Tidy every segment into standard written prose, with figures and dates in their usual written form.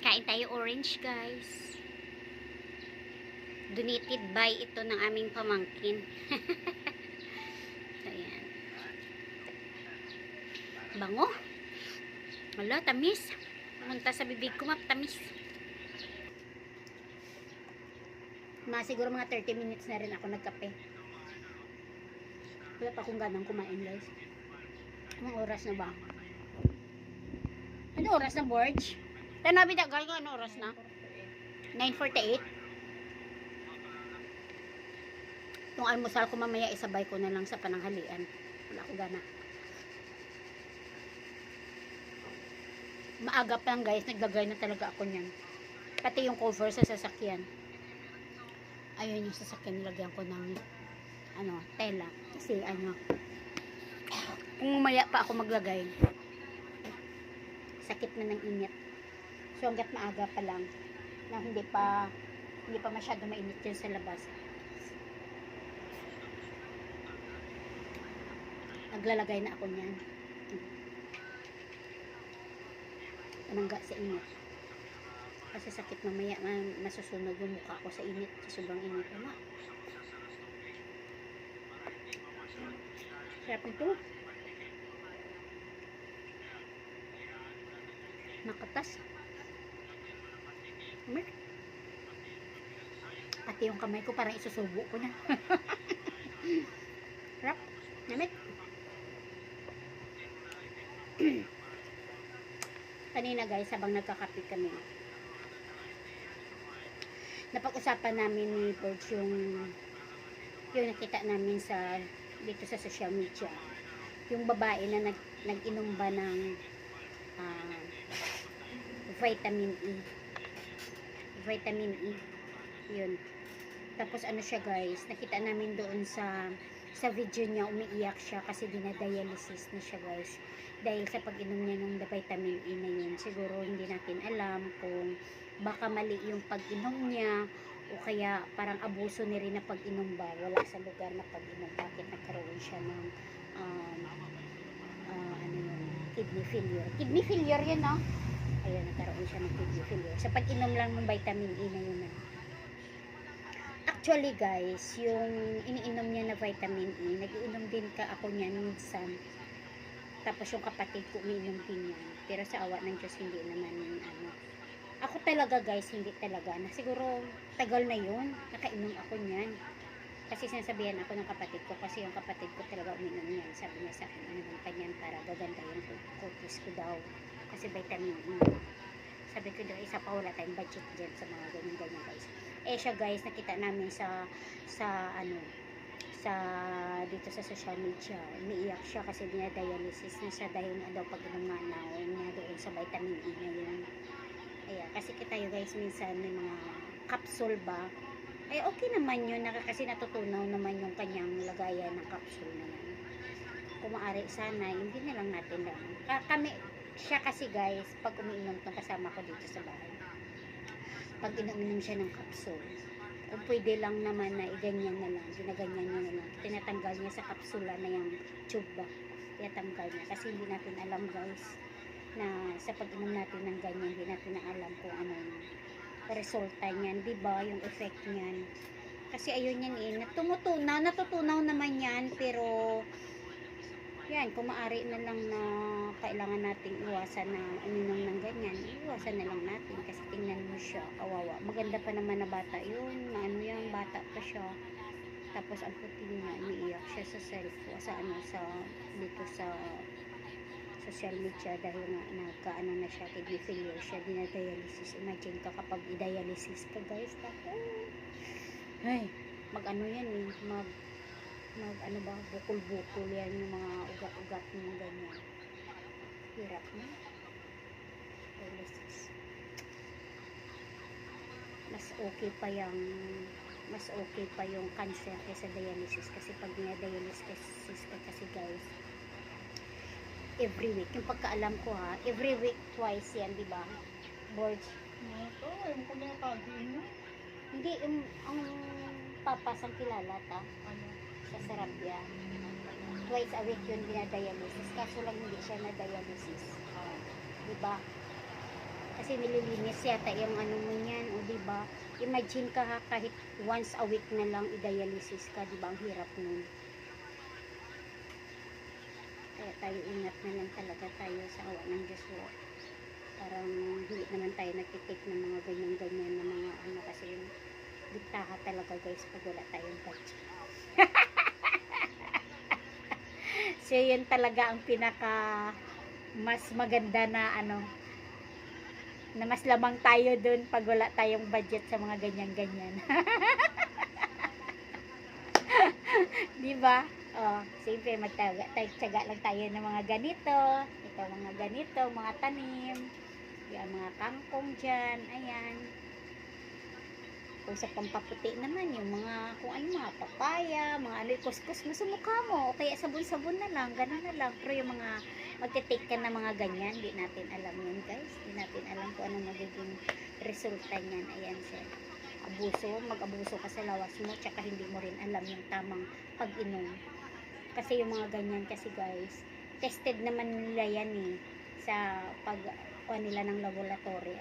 Kain tayo orange, guys. Donated by ito ng aming pamangkin. Ayan. Bango. Wala, tamis. Pumunta sa bibig ko, tamis. Siguro mga 30 minutes na rin ako nagkape. Wala pa akong ganang kumain, guys. Anong oras na ba? Ano oras na, Borge? Tanabi na, guys, ano oras na? 9:48. Itong almusal ko mamaya isabay ko na lang sa pananghalian. Wala ko gana. Maaga pa lang, guys, naglagay na talaga ako niyan. Pati yung cover sa sasakyan. Ayun yung sasakyan, nilagyan ko ng tela. Kasi kung mamaya pa ako maglagay, sakit na ng init. So hanggat maaga pa lang na hindi pa masyado mainit yun sa labas, naglalagay na ako niyan. Panangga sa init. Kasi sakit mamaya, masusunog yung mukha ko sa init, sa sobrang init. Sarap nito. Makatas. Pati yung kamay ko parang isusubo ko na. Sarap. Namit. Kanina, guys, habang nagkakape kami, napag-usapan namin ni Borge yung nakita namin dito sa social media, yung babae na nag-inom ba ng vitamin E yun. Tapos siya, guys, nakita namin doon sa video niya, umiiyak siya kasi dinadialysis na siya, guys, dahil sa pag-inom niya ng vitamin E na yun. Siguro hindi natin alam kung baka mali yung pag-inom niya o kaya parang abuso ni rin na pag-inom ba, wala sa lugar na pag-inom, bakit nagkaroon siya ng kidney failure yun, no? Ayun, nagkaroon siya ng kidney failure sa pag-inom lang ng vitamin E na yun, no? Actually, guys, yung iniinom niya na vitamin E, nag-iinom din ako niyan minsan. Tapos yung kapatid ko umiinom din yan. Pero sa awa ng Diyos, hindi naman Ako talaga, guys, hindi talaga. Siguro, tagal na yun. Nakainom ako niyan. Kasi sinasabihan ako ng kapatid ko. Kasi yung kapatid ko talaga umiinom niyan. Sabi niya sa akin, naman pa niyan para gaganda yung kutis ko daw. Kasi vitamin E. Sabi ko daw, isa pa wala tayong budget dyan sa mga ganyan-ganyan, guys. Siya, guys, nakita namin dito sa social media, umiiyak siya kasi dinadialysis na siya dahil daw pag-inom niya doon sa vitamin E na yun. Kasi tayo, guys, minsan may mga capsule ba, okay naman yun, kasi natutunaw naman yung kanyang lagayan ng capsule na yan. Kung maaari sana, hindi na lang natin lang. Siya kasi, guys, pag umiinom itong kasama ko dito sa bahay, pag inom siya ng capsule, kung pwede lang naman na iganyan na lang, ginaganyan niya na lang, tinatanggal niya sa kapsula na yung tube ba, tinatanggal niya, kasi hindi natin alam, guys, na sa pag-inom natin ng ganyan, hindi natin na alam kung ano yung resulta niyan, diba, yung effect niyan. Kasi ayun yan, natutunaw naman yan, pero yan, kung maaari na lang na kailangan nating iwasan na uminom ng ganyan, iwasan na lang natin kasi tingnan mo siya, kawawa. Maganda pa naman na bata yun, yan, bata pa siya. Tapos ang puti niya, umiiyak siya sa cellphone, dito sa social media dahil nga na siya, kidney failure siya, dinadialysis. Imagine ka kapag i-dialysis ka, guys, ay, yan bukol-bukol yan yung mga ugat-ugat ng ganyan. Hirap na. Dialysis. Mas okay pa yung cancer kaysa dialysis kasi pag dialysis ka kasi, guys, every week, yung pagkaalam ko every week twice yan, di ba, Borge? Ewan ko na kagin na. Hindi, ang papasang kilala sa Sarabia, twice a week yun dinadialysis, kaso lang hindi siya na dialysis, diba? Kasi nililinis yata yung ano mo niyan, o diba? Imagine ka ha, kahit once a week na lang i-dialysis ka, diba? Ang hirap nun. Kaya tayo ingat na lang talaga tayo sa awa ng Diyos. Parang hindi naman tayo nagtitake ng mga ganyan-ganyan na mga ano, kasi bitaha talaga guys pag wala tayong budget. So yun talaga ang pinaka mas maganda na ano, na mas lamang tayo dun pag wala tayong budget sa mga ganyan-ganyan. Di ba? Oh, siyempre magtiyaga lang tayo ng mga ganito. Ito mga ganito, mga tanim. Yung mga kangkong dyan. Ayan. Kung sa pampaputi naman, yung mga, kung ano, mga papaya, mga ano, kuskus mo sa mukha mo. O kaya sabon-sabon na lang, gano'n na lang. Pero yung mga, magte-take ka na mga ganyan, di natin alam yun guys. Di natin alam kung anong magiging resulta niyan. Ayan siya. Mag-abuso ka sa lawas mo, tsaka hindi mo rin alam yung tamang pag-inom. Kasi yung mga ganyan kasi guys, tested naman nila yan eh, sa nila ng laboratory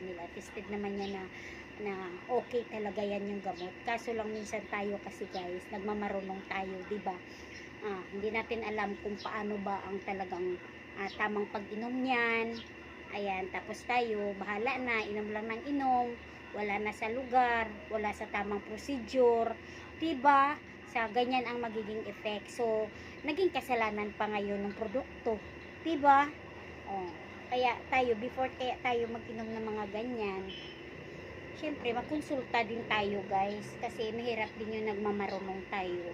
nila, tested naman yan na okay talaga yan yung gamot. Kaso lang minsan tayo kasi guys, nagmamarunong tayo, di ba? Hindi natin alam kung paano ba ang talagang tamang pag-inom niyan. Ayan, tapos tayo, bahala na, inom lang ng inom, wala na sa lugar, wala sa tamang procedure, diba? Sa ganyan ang magiging effect. So, naging kasalanan pa ngayon ng produkto, diba? Oh, kaya tayo, before kaya tayo mag-inom ng mga ganyan, syempre, magkonsulta din tayo guys, kasi mahirap din yung nagmamarunong tayo.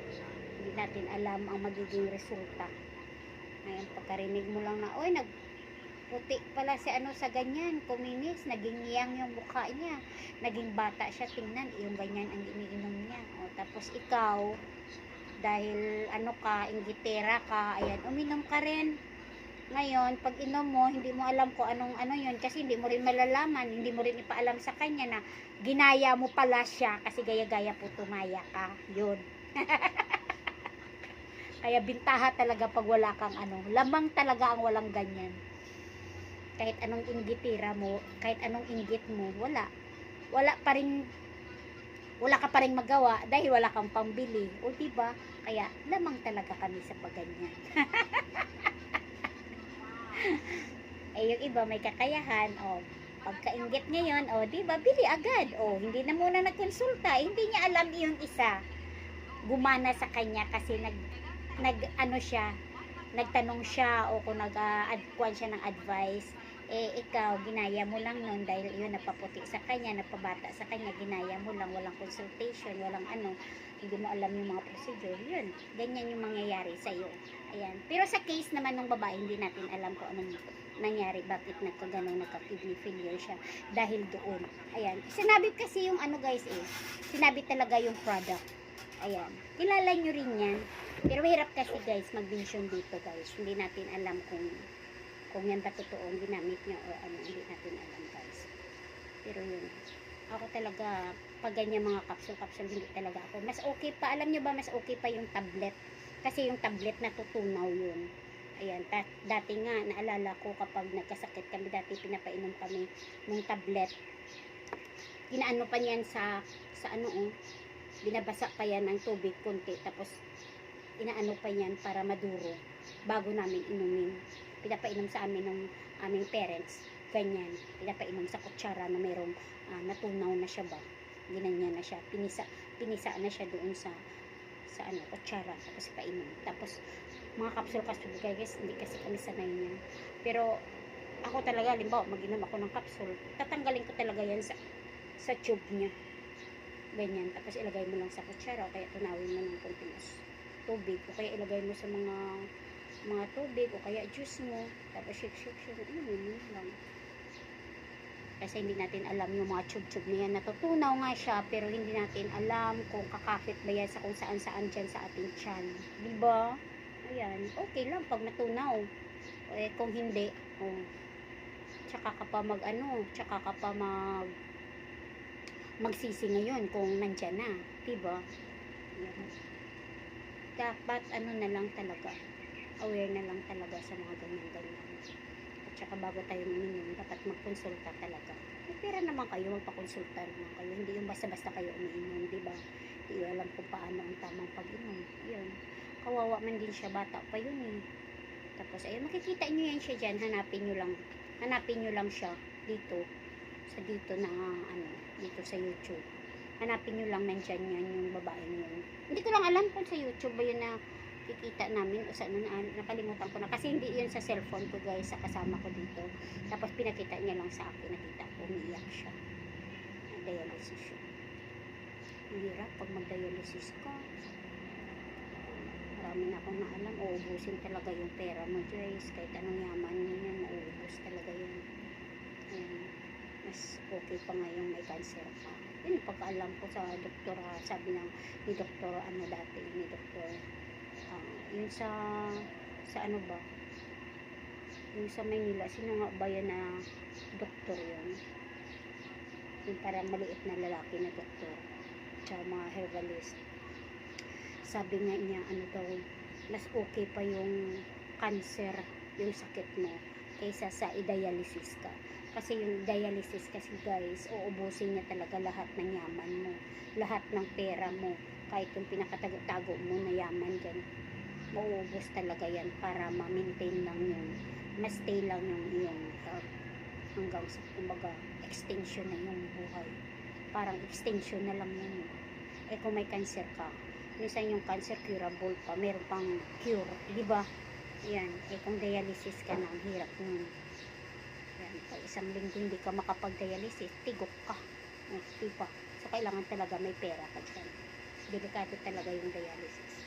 Hindi natin alam ang magiging resulta. Ngayon, pagkarinig mo lang na, oy, puti pala si ano sa ganyan, kuminis, naging yang yung mukha niya, naging bata siya, tingnan, yung ganyan ang iniinom niya. O, tapos ikaw, dahil ano ka, inggitera ka, ayan, uminom ka rin. Ngayon, pag inom mo, hindi mo alam kung anong ano yun, kasi hindi mo rin malalaman, hindi mo rin ipaalam sa kanya na ginaya mo pala siya, kasi gaya-gaya po tumaya ka, yun. Kaya bintaha talaga pag wala kang ano, lamang talaga ang walang ganyan. Kahit anong inggitira mo, kahit anong inggit mo, wala pa rin, wala ka pa rin magawa dahil wala kang pambili, o diba? Kaya lamang talaga kami sa paganyan. Eh yung iba may kakayahan, o pagkainggit ngayon, o diba, bili agad, o hindi na muna nagkonsulta, hindi niya alam yung isa gumana sa kanya kasi ano siya, nagtanong siya, o kung nag-adkuan siya ng advice. Ikaw, ginaya mo lang nun dahil yun, napaputi sa kanya, napabata sa kanya, ginaya mo lang, walang consultation, walang ano, hindi mo alam yung mga procedure, yun, ganyan yung mangyayari sa'yo. Ayan. Pero sa case naman ng babae, hindi natin alam kung anong nangyari, bakit nagka-kidney failure siya, dahil doon. Ayan. Sinabi kasi yung ano guys sinabi talaga yung product. Ayan. Kilala nyo rin yan. Pero mahirap kasi guys, mag-mention dito guys. Hindi natin alam kung yan ba totoo ang ginamit niya o ano, hindi natin alam guys. Pero yun, ako talaga pag ganyan mga capsule hindi talaga ako. Mas okay pa, alam nyo ba, mas okay pa yung tablet, kasi yung tablet natutunaw yun. Ayan, dati nga naalala ko kapag nagkasakit kami, dati pinapainom kami ng tablet, inaano pa niyan sa ano binabasa pa yan ng tubig konti, tapos inaano pa yan para maduro bago namin inumin. Pinapainom sa amin ng aming parents, ganyan, pinapainom sa kutsara na mayroong natunaw na siya ba, ginanyan na siya, pinisa na siya doon sa ano, kutsara, tapos painom. Tapos mga capsule guys, hindi kasi kami sanay niyan. Pero ako talaga, halimbawa mag-inom ako ng capsule, tatanggalin ko talaga yan sa tube niya, ganyan, tapos ilagay mo lang sa kutsara, o kaya tunawin mo ng konting tubig, o kaya ilagay mo sa mga tubig, o kaya juice mo, tapos shake ano lang. Kasi hindi natin alam yung mga tube na yan, natutunaw nga siya, pero hindi natin alam kung kakapit ba yan sa kung saan dyan sa ating tiyan, diba? Ayan, okay lang pag natunaw. Kung hindi, tsaka ka pa magsisi ngayon kung nandyan na, diba? Ayan. Dapat ano na lang talaga, aware na lang talaga sa mga ganyan. At tsaka bago tayo uminom, dapat magkonsulta talaga. May pera naman kayo, magpakonsulta naman kayo. Hindi yung basta-basta kayo umiinom, di ba? Hindi yung alam kung paano ang tamang pag-inom. Yun. Kawawa man din siya, bata pa yun eh. Tapos, ayun, makikita nyo yan siya dyan. Hanapin nyo lang siya dito. Sa dito na, dito sa YouTube. Hanapin nyo lang nandyan yan, yung babaeng yun. Hindi ko lang alam kung sa YouTube ba yun na kikita namin o saan nakalimutan ko na kasi hindi yun sa cellphone ko guys, sa kasama ko dito. Tapos pinakita niya lang sa akin, nakita ko umiiyak siya. Dialysis siya. Ang hirap pag mag-dialysis ka. Marami na akong naalam, uubusin talaga yung pera mo guys. Kahit anong yaman mo yan, mauubos talaga yun. Ayan. Mas okay pa nga yung may cancer ka. Yun yung pagkaalam ko sa doktor, sabi ni doktor, ni doktor, yung sa ano ba, yung sa Maynila, sino nga ba yan na doktor yun, yung parang maliit na lalaki na doktor sa mga herbalist, sabi nga niya daw, mas okay pa yung cancer, yung sakit mo kaysa sa i-dialysis ka. Kasi yung dialysis kasi guys, uubusin niya talaga lahat ng yaman mo, lahat ng pera mo, kahit yung pinakatago mo na yaman dyan, mauubos talaga yan para ma-maintain lang yung, ma-stay lang yung iyong health hanggang sa kumbaga extension na yung buhay. Parang extension na lang yun. Eh kung may cancer ka, minsan yung cancer curable pa, meron pang cure, di ba? Yan, eh kung dialysis ka na, ang hirap nun. Yan, pag isang linggo hindi ka makapag-dialysis, tigok ka. Di ba? So kailangan talaga may pera ka dyan. Delikado talaga yung dialysis.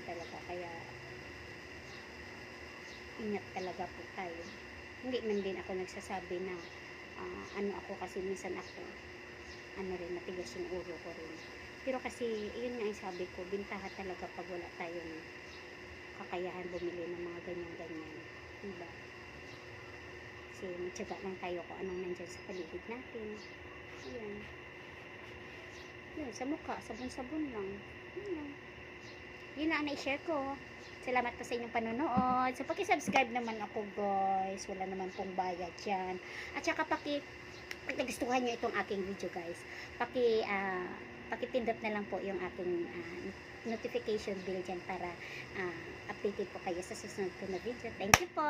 Talaga, kaya ingat talaga po tayo. Hindi man din ako nagsasabi na ako kasi minsan ako rin, matigas yung ulo ko rin, pero kasi yun nga yung sabi ko, bintaha talaga pag wala tayong kakayahan bumili ng mga ganyan-ganyan, diba? Kasi matyaga lang tayo kung anong nandyan sa paligid natin. Ayan, yun, sa mukha, sabon-sabon lang, yun lang na-share ko. Salamat po sa inyong panonood. So, paki-subscribe naman ako guys. Wala naman pong bayad yan. At saka pag nagustuhan nyo itong aking video guys, pakipindot na lang po yung aking notification bell dyan para updated po kayo sa susunod ko na video. Thank you po!